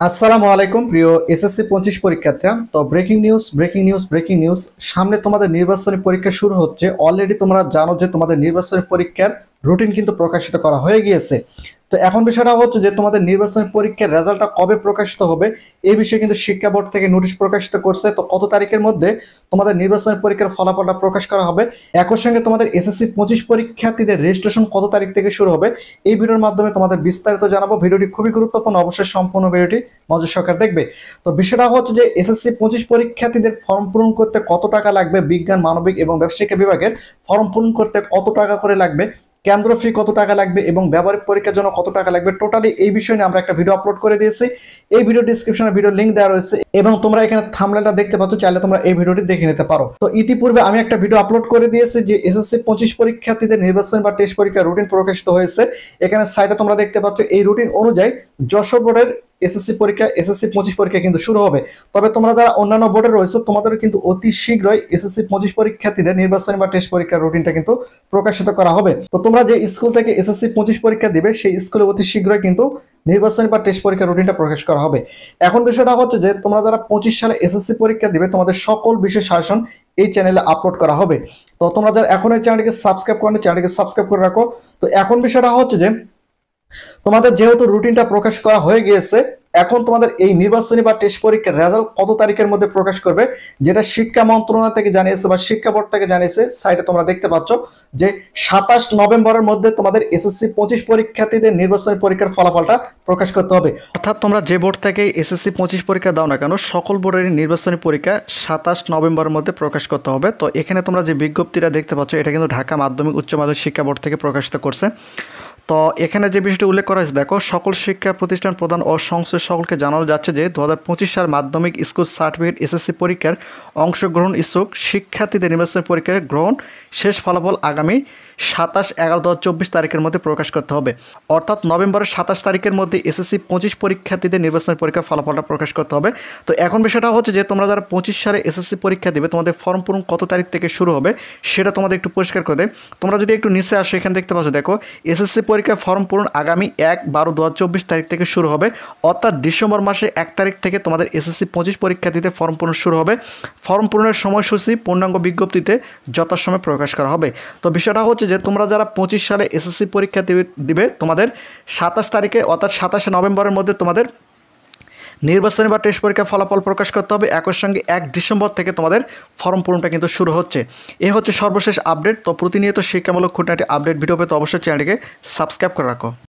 আসসালামু আলাইকুম প্রিয় এসএসসি 25 পরীক্ষার্থীরা। তো ব্রেকিং নিউজ, সামনে তোমাদের নির্বাচনী পরীক্ষা শুরু হচ্ছে। অলরেডি তোমরা জানো যে তোমাদের নির্বাচনী পরীক্ষার রুটিন কিন্তু প্রকাশিত করা হয়ে গিয়েছে। তো এখন বিষয়টা হচ্ছে যে তোমাদের নির্বাচনী পরীক্ষার রেজাল্টটা কবে প্রকাশিত হবে এই বিষয়ে কিন্তু শিক্ষা বোর্ড থেকে নোটিশ প্রকাশিত করছে। তো কত তারিখের মধ্যে তোমাদের নির্বাচনী পরীক্ষার ফলাফলটা প্রকাশ করা হবে, একই সঙ্গে তোমাদের এসএসসি 25 পরীক্ষার্থীদের রেজিস্ট্রেশন কত তারিখ থেকে শুরু হবে এই ভিডিওর মাধ্যমে তোমাদের বিস্তারিত জানাবো। ভিডিওটি খুবই গুরুত্বপূর্ণ, অবশ্যই সম্পূর্ণ ভিডিওটি মনোযোগ সহকারে দেখবে। তো বিষয়টা হচ্ছে যে এসএসসি 25 পরীক্ষার্থীদের ফর্ম পূরণ করতে কত টাকা লাগবে, বিজ্ঞান, মানবিক এবং ব্যবসায়িক বিভাগের ফর্ম পূরণ করতে কত টাকা করে লাগবে, কেন্দ্র ফি কত টাকা লাগবে এবং ব্যবহারিক পরীক্ষার জন্য কত টাকা লাগবে, টোটালি এই বিষয় নিয়ে আমরা একটা ভিডিও আপলোড করে দিয়েছি। এই ভিডিও ডিসক্রিপশনে ভিডিও লিংক দেওয়া রয়েছে এবং তোমরা এখানে থাম্বনেলটা দেখতে পাচ্ছ, চাইলে তোমরা এই ভিডিওটি দেখে নিতে পারো। তো ইতিপূর্বে আমি একটা ভিডিও আপলোড করে দিয়েছি যে এসএসসি 25 পরীক্ষার্থীদের নির্বাচন বা টেস্ট পরীক্ষার রুটিন প্রকাশিত হয়েছে। এখানে সাইটে তোমরা দেখতে পাচ্ছ এই রুটিন অনুযায়ী যশোর বোর্ডের এসএসসি 25 পরীক্ষা কিন্তু শুরু হবে। তবে তোমরা যারা অন্যান্য বোর্ডে রয়েছে তোমাদের কিন্তু অতি শীঘ্রই এসএসসি 25 পরীক্ষার্থীদের নির্বাচনী বা টেস্ট পরীক্ষার রুটিনটা কিন্তু প্রকাশিত করা হবে। তো তোমরা যে স্কুল থেকে এসএসসি 25 পরীক্ষা দিবে সেই স্কুলে অতি শীঘ্রই কিন্তু নির্বাচনী বা টেস্ট পরীক্ষার রুটিনটা প্রকাশ করা হবে। এখন বিষয়টা হচ্ছে যে তোমরা যারা 25 সালে এসএসসি পরীক্ষা দিবে তোমাদের সকল বিষয় সাজেশন এই চ্যানেলে আপলোড করা হবে। তো তোমরা যারা এখন এই চ্যানেলটিকে সাবস্ক্রাইব করো, চ্যানেলটিকে সাবস্ক্রাইব করে রাখো। তো এখন বিষয়টা হচ্ছে যে তোমাদের যেহেতু রুটিনটা প্রকাশ করা হয়ে গিয়েছে, এখন তোমাদের এই নির্বাচনী বা টেস্ট পরীক্ষার রেজাল্ট কত তারিখের মধ্যে প্রকাশ করবে, যেটা শিক্ষা মন্ত্রণালয় থেকে জানিয়েছে বা শিক্ষা বোর্ড থেকে জানিয়েছে, সাইটে তোমরা দেখতে পাচ্ছ যে 27 নভেম্বরের মধ্যে তোমাদের এসএসসি 25 পরীক্ষার্থীদের নির্বাচনী পরীক্ষার ফলাফলটা প্রকাশ করতে হবে। অর্থাৎ তোমরা যে বোর্ড থেকে এসএসসি 25 পরীক্ষা দাও না কেন, সকল বোর্ডের নির্বাচনী পরীক্ষা 27 নভেম্বরের মধ্যে প্রকাশ করতে হবে। তো এখানে তোমরা যে বিজ্ঞপ্তিটা দেখতে পাচ্ছ এটা কিন্তু ঢাকা মাধ্যমিক উচ্চ মাধ্যমিক শিক্ষা বোর্ড থেকে প্রকাশিত করছে। তো এখানে যে বিষয়টি উল্লেখ করা হয়েছে দেখো, সকল শিক্ষা প্রতিষ্ঠান প্রধান ও সংশ্লিষ্ট সকলকে জানানো যাচ্ছে যে 2025 সাল মাধ্যমিক স্কুল সার্টিফিকেট এসএসসি পরীক্ষার অংশগ্রহণ ইচ্ছুক শিক্ষার্থীদের নির্বাচনী পরীক্ষার গ্রহণ শেষ ফলাফল আগামী 27/11/2024 তারিখের মধ্যে প্রকাশ করতে হবে। অর্থাৎ নভেম্বরের 27 তারিখের মধ্যে এসএসসি 25 পরীক্ষার্থীদের নির্বাচনী পরীক্ষার ফলাফলটা প্রকাশ করতে হবে। তো এখন বিষয়টা হচ্ছে যে তোমরা যারা 25 সালে এসএসসি পরীক্ষা দেবে তোমাদের ফর্ম পূরণ কত তারিখ থেকে শুরু হবে সেটা তোমাদের একটু পরিষ্কার করে দেয়। তোমরা যদি একটু নিচে আসো, এখানে দেখতে পাচ্ছ দেখো, এসএসসি পরীক্ষার ফর্ম পূরণ আগামী 1/12/2024 তারিখ থেকে শুরু হবে। অর্থাৎ ডিসেম্বর মাসে 1 তারিখ থেকে তোমাদের এসএসসি 25 পরীক্ষার্থীদের ফর্ম পূরণ শুরু হবে। ফর্ম পূরণের সময়সূচি পূর্ণাঙ্গ বিজ্ঞপ্তিতে যথাসময়ে প্রকাশ করা হবে। তো বিষয়টা হচ্ছে যে তোমরা যারা 25 সালে এসএসসি পরীক্ষা দিবে তোমাদের 27 তারিখে অর্থাৎ 27 নভেম্বরের মধ্যে তোমাদের নির্বাচনী বা টেস্ট পরীক্ষার ফলাফল প্রকাশ করতে হবে। একই সঙ্গে 1 ডিসেম্বর থেকে তোমাদের ফর্ম পূরণটা কিন্তু শুরু হচ্ছে। এই হচ্ছে সর্বশেষ আপডেট। তো প্রতিনিয়ত শিক্ষামূলক খুঁটিনাটি আপডেট ভিডিও পেতে অবশ্যই চ্যানেলটিকে সাবস্ক্রাইব করে রাখো।